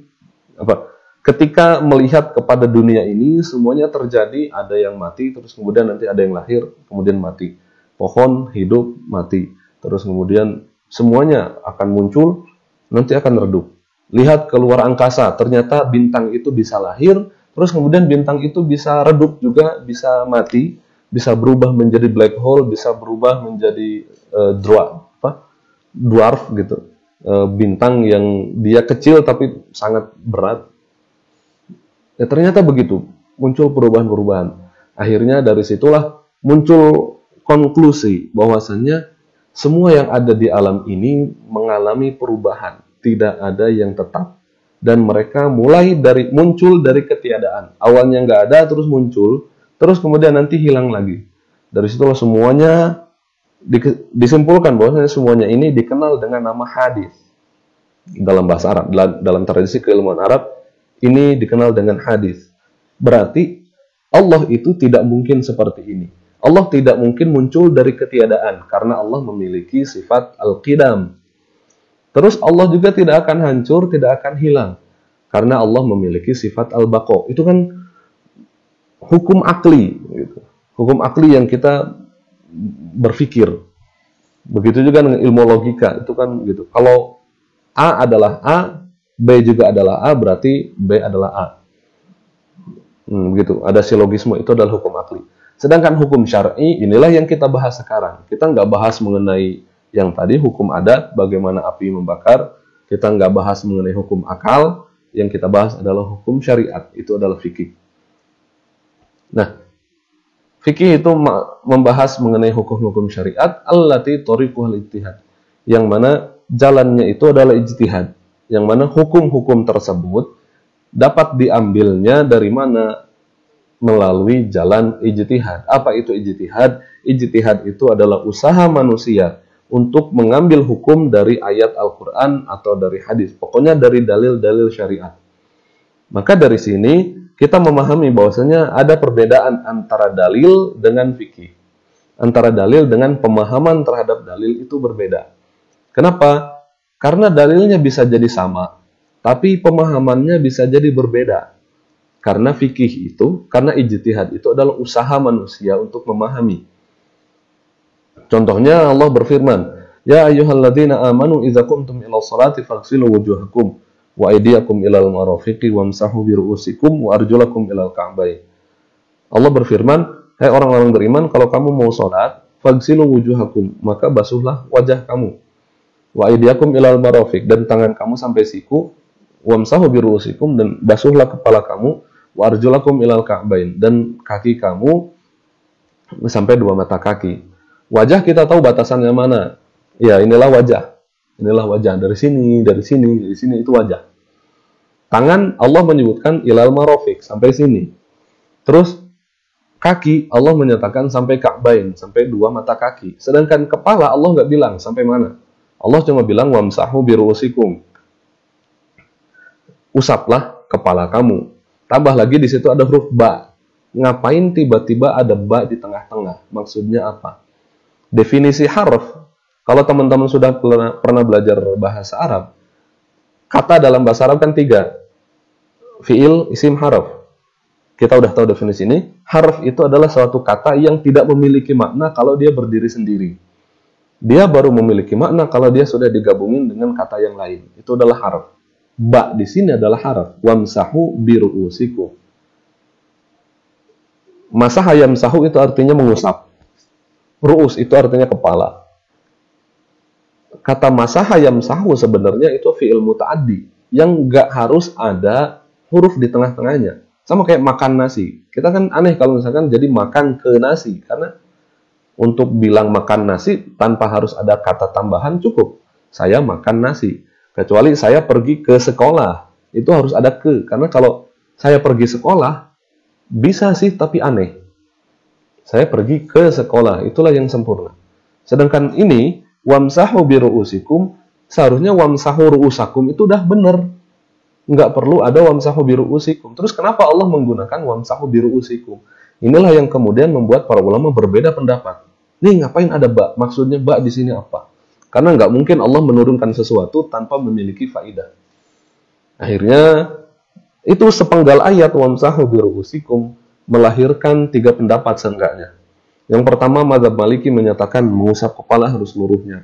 apa? Ketika melihat kepada dunia ini semuanya terjadi, ada yang mati, terus kemudian nanti ada yang lahir, kemudian mati. Pohon hidup, mati. Terus kemudian semuanya akan muncul, nanti akan redup. Lihat keluar angkasa, ternyata bintang itu bisa lahir, terus kemudian bintang itu bisa redup juga, bisa mati, bisa berubah menjadi black hole, bisa berubah menjadi dwarf gitu. Bintang yang dia kecil tapi sangat berat. Ya ternyata begitu, muncul perubahan-perubahan. Akhirnya dari situlah muncul konklusi bahwasannya semua yang ada di alam ini mengalami perubahan. Tidak ada yang tetap. Dan mereka muncul dari ketiadaan. Awalnya nggak ada, terus muncul. Terus kemudian nanti hilang lagi. Dari situlah semuanya disimpulkan bahwa semuanya ini dikenal dengan nama hadis. Dalam bahasa Arab, dalam tradisi keilmuan Arab, ini dikenal dengan hadis. Berarti Allah itu tidak mungkin seperti ini. Allah tidak mungkin muncul dari ketiadaan. Karena Allah memiliki sifat al-qidam. Terus Allah juga tidak akan hancur, tidak akan hilang. Karena Allah memiliki sifat al-baqa. Itu kan hukum akli. Gitu. Hukum akli yang kita berpikir. Begitu juga dengan ilmu logika. Itu kan gitu. Kalau A adalah A, B juga adalah A, berarti B adalah A. Begitu. Ada silogisme, itu adalah hukum akli. Sedangkan hukum syar'i, inilah yang kita bahas sekarang. Kita nggak bahas mengenai yang tadi hukum adat, bagaimana api membakar. Kita nggak bahas mengenai hukum akal. Yang kita bahas adalah hukum syariat. Itu adalah fikih. Nah, fikih itu membahas mengenai hukum-hukum syariat. Allati tariquhal ijtihad. Yang mana jalannya itu adalah ijtihad. Yang mana hukum-hukum tersebut dapat diambilnya dari mana? Melalui jalan ijtihad. Apa itu ijtihad? Ijtihad itu adalah usaha manusia untuk mengambil hukum dari ayat Al-Quran atau dari hadis. Pokoknya dari dalil-dalil syariat. Maka dari sini kita memahami bahwasanya ada perbedaan antara dalil dengan fikih. Antara dalil dengan pemahaman terhadap dalil itu berbeda. Kenapa? Karena dalilnya bisa jadi sama, tapi pemahamannya bisa jadi berbeda. Karena fikih itu, karena ijtihad itu adalah usaha manusia untuk memahami. Contohnya Allah berfirman, Ya ayyuhalladzina amanu idza qumtum ila sholati faghsilu wujuhakum wa aydiyakum ilal marafiqi wamsahu bi ru'usikum wa arjulakum ilal ka'bayn. Allah berfirman, hai orang-orang beriman, kalau kamu mau salat, faghsilu wujuhakum, maka basuhlah wajah kamu. Wa aydiyakum ilal marafiq, dan tangan kamu sampai siku, wamsahu bi ru'usikum, dan basuhlah kepala kamu, wa arjulakum ilal ka'bayn, dan kaki kamu sampai dua mata kaki. Wajah kita tahu batasannya mana. Ya, inilah wajah. Inilah wajah. Dari sini itu wajah. Tangan Allah menyebutkan ilal marafiq, sampai sini. Terus kaki Allah menyatakan sampai ka'bain, sampai dua mata kaki. Sedangkan kepala Allah nggak bilang sampai mana. Allah cuma bilang wamsahu bi ru'usikum. Usaplah kepala kamu. Tambah lagi di situ ada huruf ba. Ngapain tiba-tiba ada ba di tengah-tengah? Maksudnya apa? Definisi harf, kalau teman-teman sudah pernah belajar bahasa Arab, kata dalam bahasa Arab kan 3. Fi'il, isim, harf. Kita udah tahu definisi ini. Harf itu adalah suatu kata yang tidak memiliki makna kalau dia berdiri sendiri. Dia baru memiliki makna kalau dia sudah digabungin dengan kata yang lain. Itu adalah harf. Ba di sini adalah harf. Wamsahu biru'usikum. Masaha yamsahu itu artinya mengusap. Ru'us itu artinya kepala. Kata masaha yamsahu sebenarnya itu fi'il muta'addi yang nggak harus ada huruf di tengah-tengahnya. Sama kayak makan nasi. Kita kan aneh kalau misalkan jadi makan ke nasi. Karena untuk bilang makan nasi tanpa harus ada kata tambahan cukup. Saya makan nasi. Kecuali saya pergi ke sekolah. Itu harus ada ke. Karena kalau saya pergi sekolah, bisa sih tapi aneh. Saya pergi ke sekolah. Itulah yang sempurna. Sedangkan ini, wamsahu biru'usikum, seharusnya wamsahu ru'usakum itu udah benar. Nggak perlu ada wamsahu biru'usikum. Terus kenapa Allah menggunakan wamsahu biru'usikum? Inilah yang kemudian membuat para ulama berbeda pendapat. Nih ngapain ada ba? Maksudnya ba di sini apa? Karena nggak mungkin Allah menurunkan sesuatu tanpa memiliki faidah. Akhirnya itu sepenggal ayat wamsahu biru'usikum melahirkan 3 pendapat seenggaknya. Yang pertama mazhab Maliki menyatakan mengusap kepala harus seluruhnya.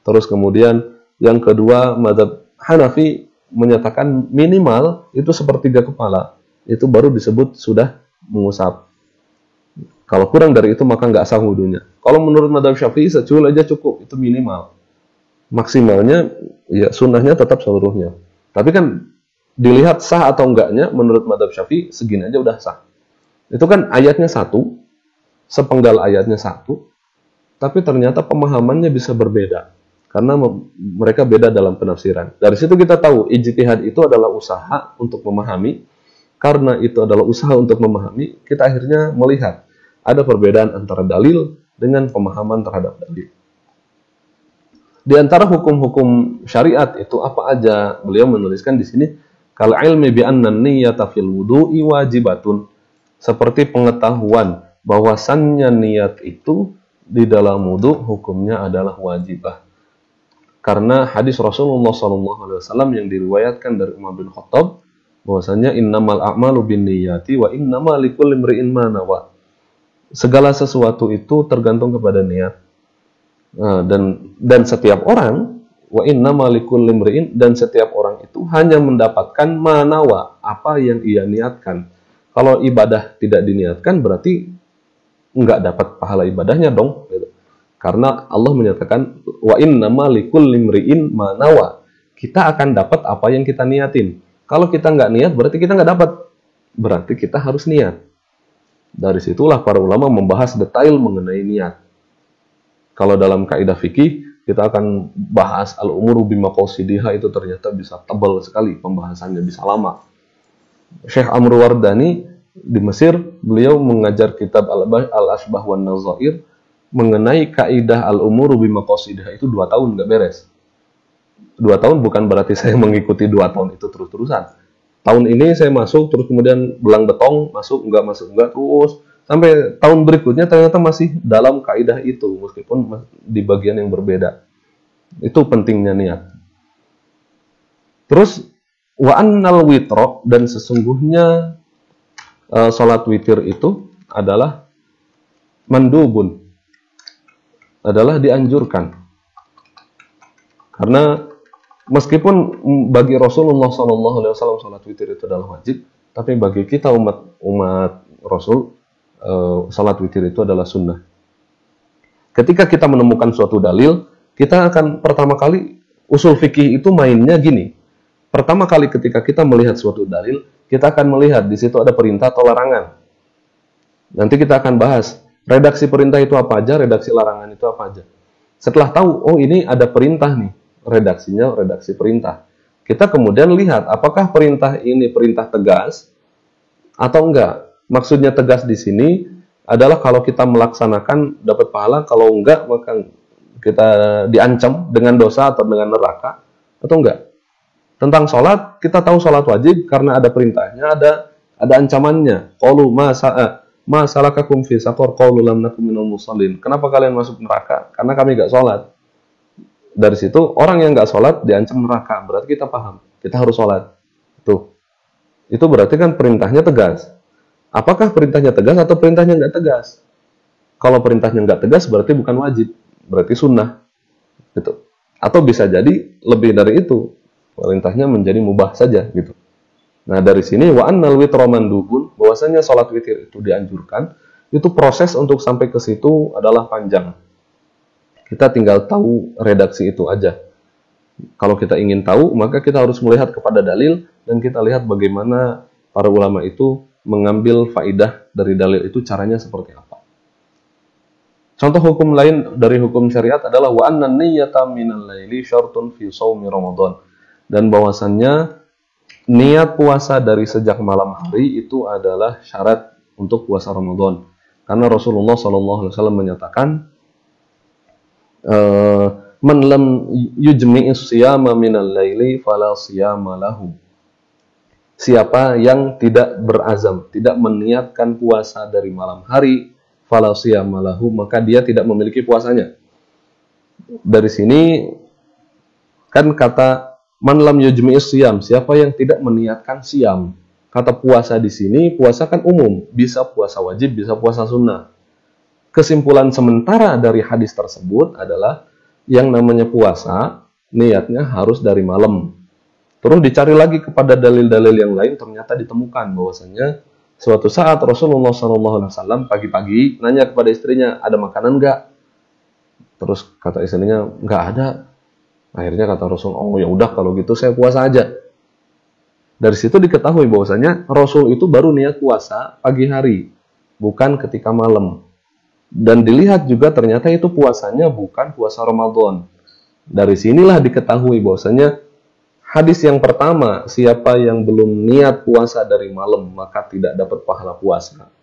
Terus kemudian yang kedua mazhab Hanafi menyatakan minimal itu sepertiga kepala. Itu baru disebut sudah mengusap. Kalau kurang dari itu maka nggak sah wudunya. Kalau menurut mazhab Syafi'i secuil aja cukup, itu minimal. Maksimalnya ya sunnahnya tetap seluruhnya. Tapi kan dilihat sah atau enggaknya menurut mazhab Syafi'i segini aja udah sah. Itu kan ayatnya satu, sepenggal ayatnya satu, tapi ternyata pemahamannya bisa berbeda. Karena mereka beda dalam penafsiran. Dari situ kita tahu ijtihad itu adalah usaha untuk memahami. Karena itu adalah usaha untuk memahami, kita akhirnya melihat ada perbedaan antara dalil dengan pemahaman terhadap dalil. Di antara hukum-hukum syariat itu apa aja? Beliau menuliskan di sini, kal ilmi bi anna niyyata fil wudu'i wajibatun. Seperti pengetahuan bahwasannya niat itu di dalam wudu hukumnya adalah wajibah. Karena hadis Rasulullah SAW yang diriwayatkan dari Umar bin Khattab bahwasanya innamal a'malu binniyati wa innamal likulli imri'in ma nawa. Segala sesuatu itu tergantung kepada niat. Nah, dan setiap orang wa innamal likulli imri'in, dan setiap orang itu hanya mendapatkan ma nawa, apa yang ia niatkan. Kalau ibadah tidak diniatkan berarti enggak dapat pahala ibadahnya dong. Karena Allah menyatakan wa innama likulli imri'in ma nawa. Kita akan dapat apa yang kita niatin. Kalau kita nggak niat berarti kita nggak dapat. Berarti kita harus niat. Dari situlah para ulama membahas detail mengenai niat. Kalau dalam kaidah fikih kita akan bahas al-umuru bimaqasidiha, itu ternyata bisa tebal sekali pembahasannya, bisa lama. Syekh Amr Wardani di Mesir, beliau mengajar kitab Al-Ashbah wan Nazair mengenai kaidah al-umuru bimaqasidiha itu 2 tahun nggak beres. 2 tahun bukan berarti saya mengikuti 2 tahun itu terus-terusan. Tahun ini saya masuk, terus kemudian belang betong, masuk enggak, terus sampai tahun berikutnya ternyata masih dalam kaidah itu, meskipun di bagian yang berbeda. Itu pentingnya niat. Terus wa annal witro, dan sesungguhnya salat witir itu adalah mandubun, adalah dianjurkan. Karena meskipun bagi Rasulullah SAW salat witir itu adalah wajib, tapi bagi kita umat Rasul salat witir itu adalah sunnah. Ketika kita menemukan suatu dalil, kita akan pertama kali usul fikih itu mainnya gini. Pertama kali ketika kita melihat suatu dalil, kita akan melihat di situ ada perintah atau larangan. Nanti kita akan bahas redaksi perintah itu apa aja, redaksi larangan itu apa aja. Setelah tahu, oh ini ada perintah nih, redaksinya redaksi perintah. Kita kemudian lihat apakah perintah ini perintah tegas atau enggak. Maksudnya tegas di sini adalah kalau kita melaksanakan dapat pahala, kalau enggak maka kita diancam dengan dosa atau dengan neraka, atau enggak. Tentang sholat, kita tahu sholat wajib karena ada perintahnya, ada ancamannya. Qalu ma salakakum fi saqar, qalu lam nakum minal musallin. Kenapa kalian masuk neraka? Karena kami enggak sholat. Dari situ orang yang enggak sholat diancam neraka. Berarti kita paham, kita harus sholat. Itu berarti kan perintahnya tegas. Apakah perintahnya tegas atau perintahnya nggak tegas? Kalau perintahnya nggak tegas berarti bukan wajib, berarti sunnah, gitu. Atau bisa jadi lebih dari itu, perintahnya menjadi mubah saja, gitu. Nah dari sini wa annal witra mandubun, bahwasanya sholat witir itu dianjurkan, itu proses untuk sampai ke situ adalah panjang. Kita tinggal tahu redaksi itu aja. Kalau kita ingin tahu, maka kita harus melihat kepada dalil dan kita lihat bagaimana para ulama itu mengambil faidah dari dalil itu, caranya seperti apa. Contoh hukum lain dari hukum syariat adalah wa anna niyyata minal laili syartun fi shaumi Ramadan. Dan bahwasannya niat puasa dari sejak malam hari itu adalah syarat untuk puasa Ramadan. Karena Rasulullah SAW menyatakan, man lam yujmi'is siyama minal laili fala siyama lahu. Siapa yang tidak berazam, tidak meniatkan puasa dari malam hari, fala siyama lahu, maka dia tidak memiliki puasanya. Dari sini kan kata man lam yujmi'is siyam, siapa yang tidak meniatkan siam. Kata puasa di sini, puasa kan umum, bisa puasa wajib, bisa puasa sunnah. Kesimpulan sementara dari hadis tersebut adalah yang namanya puasa, niatnya harus dari malam. Terus dicari lagi kepada dalil-dalil yang lain, ternyata ditemukan bahwasanya suatu saat Rasulullah SAW pagi-pagi nanya kepada istrinya, ada makanan nggak? Terus kata istrinya, nggak ada. Akhirnya kata Rasul, oh ya udah kalau gitu saya puasa aja. Dari situ diketahui bahwasanya Rasul itu baru niat puasa pagi hari, bukan ketika malam. Dan dilihat juga ternyata itu puasanya bukan puasa Ramadan. Dari sinilah diketahui bahwasanya hadis yang pertama, siapa yang belum niat puasa dari malam maka tidak dapat pahala puasa,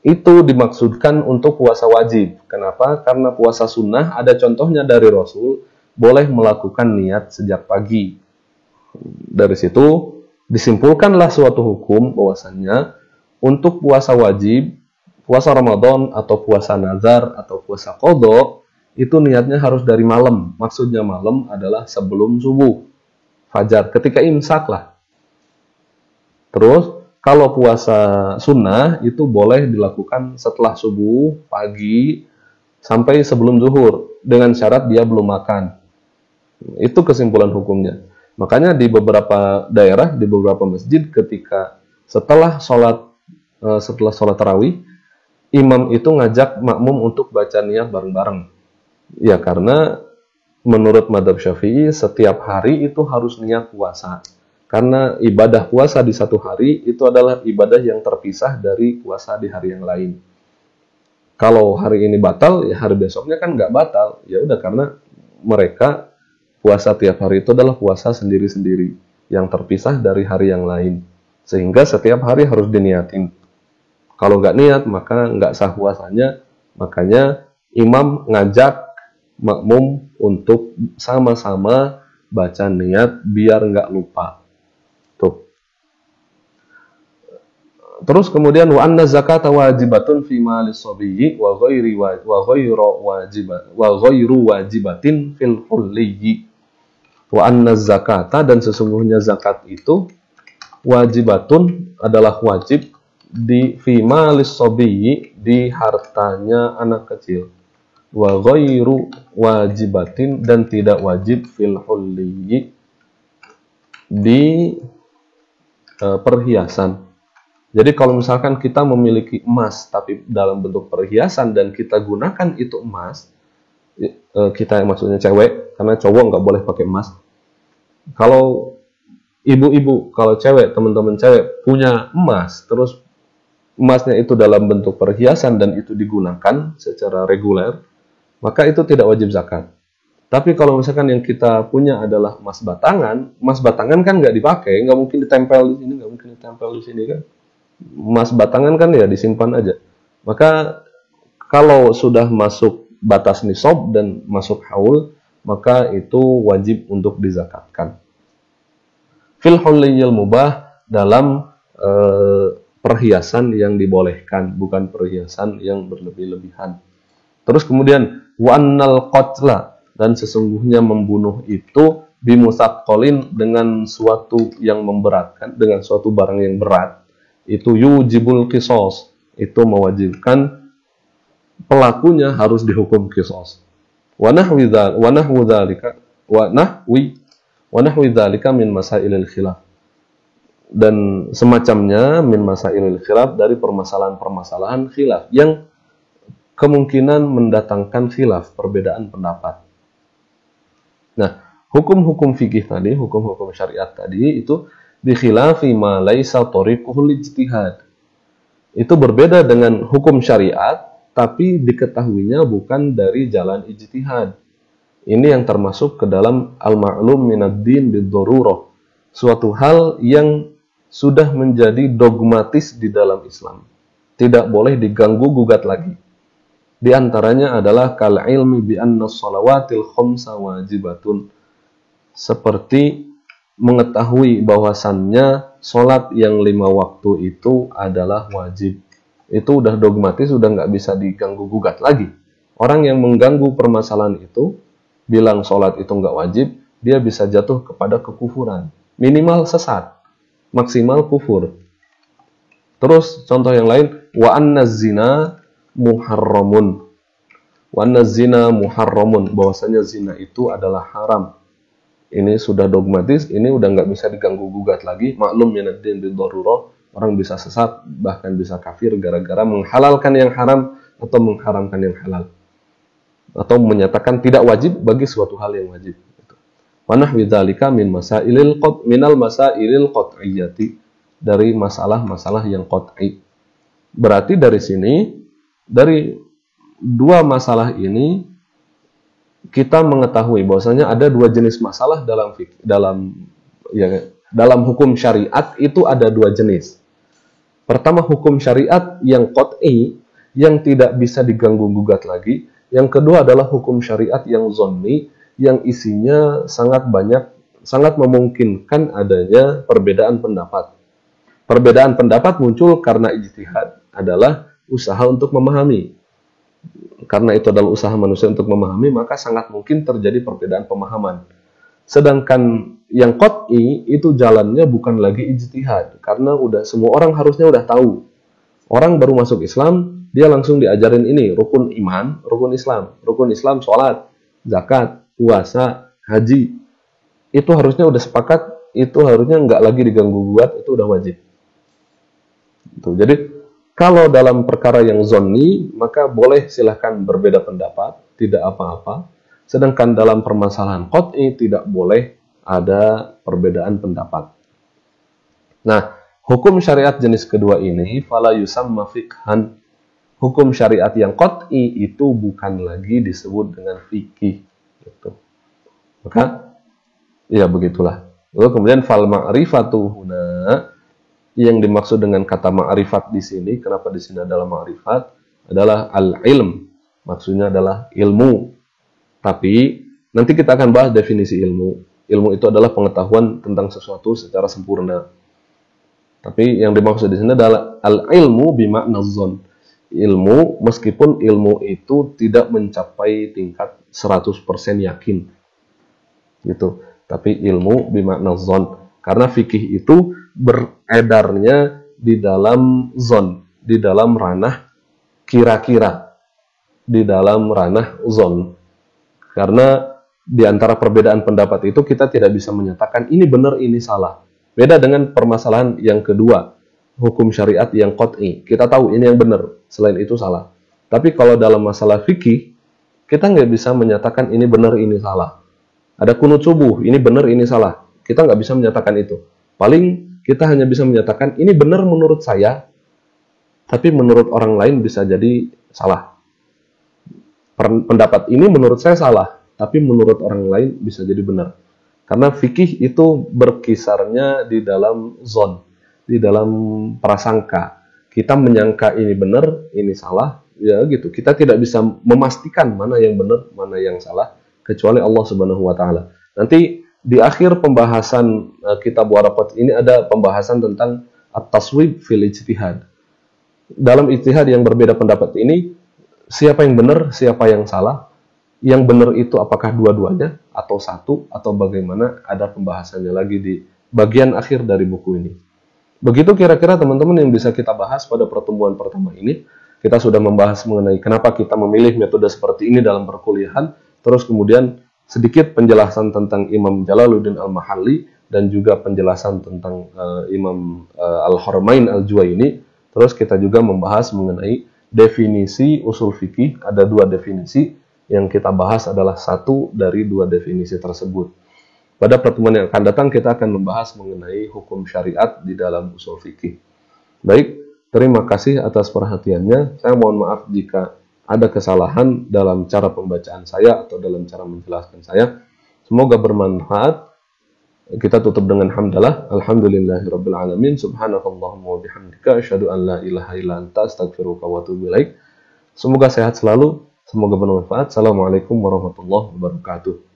itu dimaksudkan untuk puasa wajib. Kenapa? Karena puasa sunnah ada contohnya dari Rasul, boleh melakukan niat sejak pagi. Dari situ disimpulkanlah suatu hukum bahwasannya untuk puasa wajib, puasa Ramadan atau puasa nazar atau puasa qadha itu niatnya harus dari malam. Maksudnya malam adalah sebelum subuh, fajar, ketika imsak lah. Terus kalau puasa sunnah itu boleh dilakukan setelah subuh, pagi, sampai sebelum zuhur, dengan syarat dia belum makan. Itu kesimpulan hukumnya. Makanya di beberapa daerah, di beberapa masjid, ketika setelah sholat tarawih, imam itu ngajak makmum untuk baca niat bareng-bareng. Ya karena menurut mazhab Syafi'i setiap hari itu harus niat puasa. Karena ibadah puasa di satu hari itu adalah ibadah yang terpisah dari puasa di hari yang lain. Kalau hari ini batal, ya hari besoknya kan nggak batal. Ya udah, karena mereka puasa tiap hari itu adalah puasa sendiri-sendiri yang terpisah dari hari yang lain. Sehingga setiap hari harus diniatin. Kalau nggak niat maka nggak sah puasanya. Makanya imam ngajak makmum untuk sama-sama baca niat biar nggak lupa. Tuh. Terus kemudian wa anna zakata wajibatun fi malis sabiyyi wa ghairu wajibatin fil hulli. Wa anna zakata, dan sesungguhnya zakat itu wajibatun adalah wajib di fi malis sabiyyi, di hartanya anak kecil. Wa ghairu wajibatin, dan tidak wajib fil hulli, di perhiasan. Jadi kalau misalkan kita memiliki emas tapi dalam bentuk perhiasan dan kita gunakan itu emas, kita maksudnya cewek, karena cowok nggak boleh pakai emas. Kalau ibu-ibu, kalau cewek, teman-teman cewek punya emas, terus emasnya itu dalam bentuk perhiasan dan itu digunakan secara reguler, maka itu tidak wajib zakat. Tapi kalau misalkan yang kita punya adalah emas batangan kan nggak dipakai, nggak mungkin ditempel di sini, nggak mungkin ditempel di sini kan. Emas batangan kan ya disimpan aja. Maka kalau sudah masuk batas nisab dan masuk haul, maka itu wajib untuk dizakatkan. Fil hulliyil mubah, dalam perhiasan yang dibolehkan, bukan perhiasan yang berlebih-lebihan. Terus kemudian wa annal qatla, dan sesungguhnya membunuh itu bimusaqqalin, dengan suatu yang memberatkan, dengan suatu barang yang berat. itu yujibul qisas, itu mewajibkan pelakunya harus dihukum qisas. Wa nahwi dzalika min masailil khilaf. Dan semacamnya min masailil khilaf dari permasalahan-permasalahan khilaf yang kemungkinan mendatangkan khilaf, perbedaan pendapat. Nah, hukum-hukum fikih tadi, hukum-hukum syariat tadi itu bikhilafi ma laisa tariquhul ijtihad. Itu berbeda dengan hukum syariat, tapi diketahuinya bukan dari jalan ijtihad. Ini yang termasuk ke dalam al-ma'lum minad-din bid-darurah. Suatu hal yang sudah menjadi dogmatis di dalam Islam. Tidak boleh diganggu gugat lagi. Di antaranya adalah kal ilmi bi anna shalawatil khamsa wajibatun. Seperti mengetahui bahwasannya sholat yang 5 waktu itu adalah wajib. Itu udah dogmatis, udah nggak bisa diganggu gugat lagi. Orang yang mengganggu permasalahan itu, bilang sholat itu nggak wajib, dia bisa jatuh kepada kekufuran. Minimal sesat, maksimal kufur. Terus contoh yang lain, wa anna zina muharramun. Wa anna zina muharramun, bahwasanya zina itu adalah haram. Ini sudah dogmatis, ini udah nggak bisa diganggu gugat lagi. Maklum minad-din bid-darurah, orang bisa sesat, bahkan bisa kafir gara-gara menghalalkan yang haram atau mengharamkan yang halal. Atau menyatakan tidak wajib bagi suatu hal yang wajib. Wa nahwi dzalika minal masailil qat'iyyati, dari masalah-masalah yang qat'i. Berarti dari sini, dari dua masalah ini kita mengetahui bahwasanya ada dua jenis masalah dalam hukum syariat, itu ada dua jenis. Pertama, hukum syariat yang qat'i, yang tidak bisa diganggu gugat lagi. Yang kedua adalah hukum syariat yang zonni, yang isinya sangat banyak, sangat memungkinkan adanya perbedaan pendapat. Perbedaan pendapat muncul karena ijtihad, adalah usaha untuk memahami. Karena itu adalah usaha manusia untuk memahami, maka sangat mungkin terjadi perbedaan pemahaman. Sedangkan yang qat'i itu jalannya bukan lagi ijtihad, karena semua orang harusnya udah tahu. Orang baru masuk Islam, dia langsung diajarin ini, rukun iman, rukun Islam. Rukun Islam, sholat, zakat, puasa, haji. Itu harusnya udah sepakat, itu harusnya nggak lagi diganggu gugat, itu udah wajib. Jadi, kalau dalam perkara yang zonni, maka boleh silahkan berbeda pendapat, tidak apa-apa. Sedangkan dalam permasalahan qat'i tidak boleh ada perbedaan pendapat. Nah, hukum syariat jenis kedua ini, fala yusamma fiqhan. Hukum syariat yang qat'i itu bukan lagi disebut dengan fikih. Gitu. Maka, ya begitulah. Lalu kemudian fal ma'rifatu huna, yang dimaksud dengan kata ma'rifat di sini, kenapa di sini adalah ma'rifat, adalah al-ilm. Maksudnya adalah ilmu. Tapi nanti kita akan bahas definisi ilmu. Ilmu itu adalah pengetahuan tentang sesuatu secara sempurna. Tapi yang dimaksud di sini adalah al-ilmu bima'na zon. Ilmu, meskipun ilmu itu tidak mencapai tingkat 100% yakin. Gitu. Tapi ilmu bima'na zon. Karena fikih itu beredarnya di dalam zon, di dalam ranah kira-kira, di dalam ranah zon. Karena di antara perbedaan pendapat itu kita tidak bisa menyatakan ini benar, ini salah. Beda dengan permasalahan yang kedua, hukum syariat yang qat'i. Kita tahu ini yang benar, selain itu salah. Tapi kalau dalam masalah fikih, kita nggak bisa menyatakan ini benar, ini salah. Ada kunut subuh, ini benar, ini salah. Kita nggak bisa menyatakan itu. Paling kita hanya bisa menyatakan ini benar menurut saya, tapi menurut orang lain bisa jadi salah. Pendapat ini menurut saya salah, tapi menurut orang lain bisa jadi benar. Karena fikih itu berkisarnya di dalam zon, di dalam prasangka. Kita menyangka ini benar, ini salah, ya gitu. Kita tidak bisa memastikan mana yang benar, mana yang salah, kecuali Allah Subhanahu wa taala. Nanti di akhir pembahasan kitab Waraqat ini ada pembahasan tentang at-taswib fil ijtihad. Dalam ijtihad yang berbeda pendapat ini, siapa yang benar, siapa yang salah? Yang benar itu apakah dua-duanya, atau satu, atau bagaimana? Ada pembahasannya lagi di bagian akhir dari buku ini. Begitu kira-kira teman-teman yang bisa kita bahas pada pertemuan pertama ini. Kita sudah membahas mengenai kenapa kita memilih metode seperti ini dalam perkuliahan, terus kemudian sedikit penjelasan tentang Imam Jalaluddin Al-Mahalli dan juga penjelasan tentang Imam Al-Haramain Al-Juwaini. Terus kita juga membahas mengenai definisi usul fikih. Ada 2 definisi, yang kita bahas adalah 1 dari 2 definisi tersebut. Pada pertemuan yang akan datang kita akan membahas mengenai hukum syariat di dalam usul fikih. Baik, terima kasih atas perhatiannya. Saya mohon maaf jika ada kesalahan dalam cara pembacaan saya atau dalam cara menjelaskan saya. Semoga bermanfaat. Kita tutup dengan hamdalah. Alhamdulillahirabbil alamin. Subhanakallahumma wa bihamdika asyhadu an la ilaha illa anta astaghfiruka wa atubu ilaik. Semoga sehat selalu, semoga bermanfaat. Assalamualaikum warahmatullahi wabarakatuh.